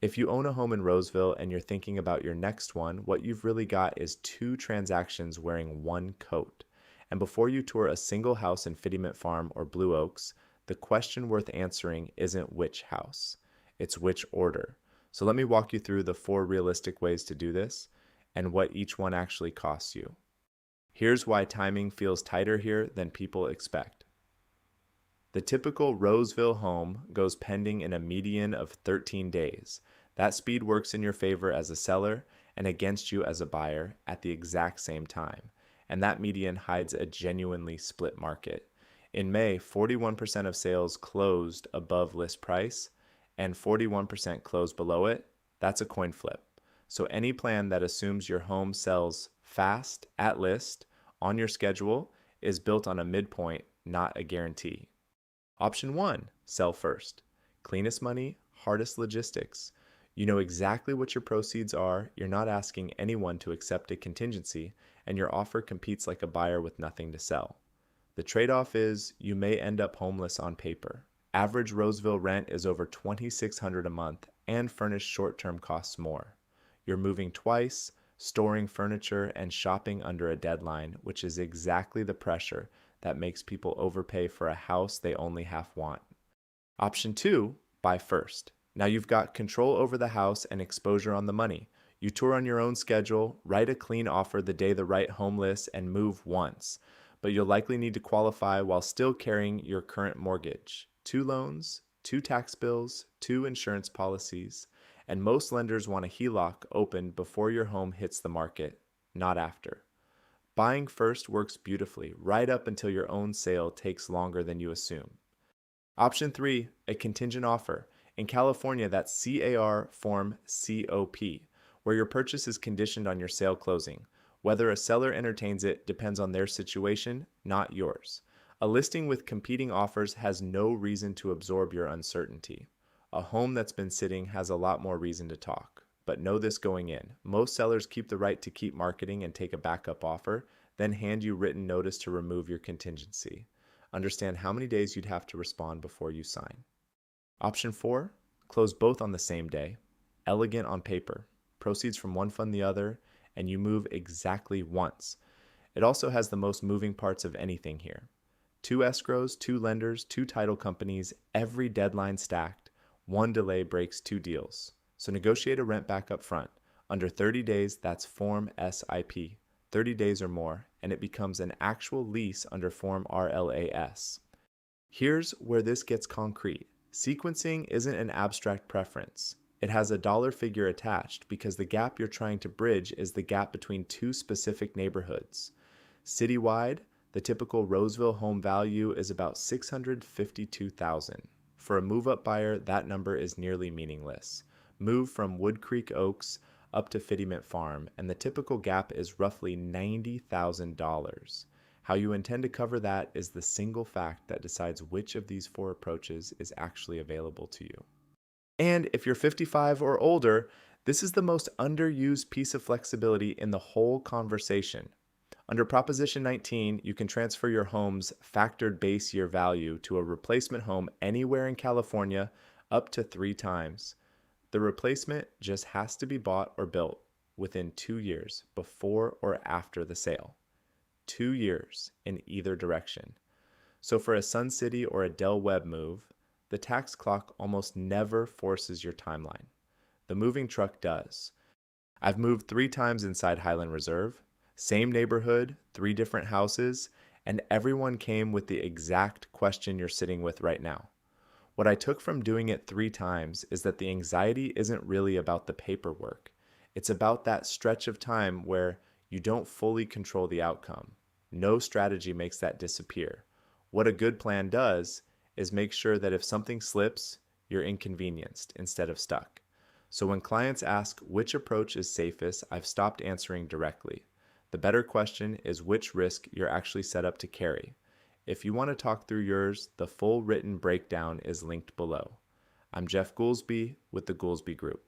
If you own a home in Roseville and you're thinking about your next one, what you've really got is two transactions wearing one coat. And before you tour a single house in Fiddyment Farm or Blue Oaks, the question worth answering isn't which house, it's which order. So let me walk you through the 4 realistic ways to do this and what each one actually costs you. Here's why timing feels tighter here than people expect. The typical Roseville home goes pending in a median of 13 days. That speed works in your favor as a seller and against you as a buyer at the exact same time. And that median hides a genuinely split market. In May, 41% of sales closed above list price and 41% closed below it. That's a coin flip. So any plan that assumes your home sells fast at list on your schedule is built on a midpoint, not a guarantee. Option 1, sell first. Cleanest money, hardest logistics. You know exactly what your proceeds are, you're not asking anyone to accept a contingency, and your offer competes like a buyer with nothing to sell. The trade-off is you may end up homeless on paper. Average Roseville rent is over $2,600 a month, and furnished short-term costs more. You're moving twice, storing furniture, and shopping under a deadline, which is exactly the pressure that makes people overpay for a house they only half want. Option 2, buy first. Now you've got control over the house and exposure on the money. You tour on your own schedule, write a clean offer the day the right home lists, and move once. But you'll likely need to qualify while still carrying your current mortgage, 2 loans, 2 tax bills, 2 insurance policies, and most lenders want a HELOC opened before your home hits the market, not after. Buying first works beautifully, right up until your own sale takes longer than you assume. Option 3, a contingent offer. In California, that's C.A.R. form COP, where your purchase is conditioned on your sale closing. Whether a seller entertains it depends on their situation, not yours. A listing with competing offers has no reason to absorb your uncertainty. A home that's been sitting has a lot more reason to talk. But know this going in. Most sellers keep the right to keep marketing and take a backup offer, then hand you written notice to remove your contingency. Understand how many days you'd have to respond before you sign. Option 4, close both on the same day. Elegant on paper. Proceeds from one fund the other, and you move exactly once. It also has the most moving parts of anything here. 2 escrows, 2 lenders, 2 title companies, every deadline stacked. One delay breaks 2 deals. So negotiate a rent back up front. Under 30 days, that's Form SIP, 30 days or more, and it becomes an actual lease under Form RLAS. Here's where this gets concrete. Sequencing isn't an abstract preference. It has a dollar figure attached because the gap you're trying to bridge is the gap between 2 specific neighborhoods. Citywide, the typical Roseville home value is about $652,000. For a move-up buyer, that number is nearly meaningless. Move from Wood Creek Oaks up to Fiddyment Farm, and the typical gap is roughly $90,000. How you intend to cover that is the single fact that decides which of these 4 approaches is actually available to you. And if you're 55 or older, this is the most underused piece of flexibility in the whole conversation. Under Proposition 19, you can transfer your home's factored base year value to a replacement home anywhere in California up to 3 times. The replacement just has to be bought or built within 2 years, before or after the sale. 2 years in either direction. So for a Sun City or a Del Webb move, the tax clock almost never forces your timeline. The moving truck does. I've moved 3 times inside Highland Reserve, same neighborhood, 3 different houses, and everyone came with the exact question you're sitting with right now. What I took from doing it 3 times is that the anxiety isn't really about the paperwork. It's about that stretch of time where you don't fully control the outcome. No strategy makes that disappear. What a good plan does is make sure that if something slips, you're inconvenienced instead of stuck. So when clients ask which approach is safest, I've stopped answering directly. The better question is which risk you're actually set up to carry. If you want to talk through yours, the full written breakdown is linked below. I'm Jeff Goolsby with the Goolsby Group.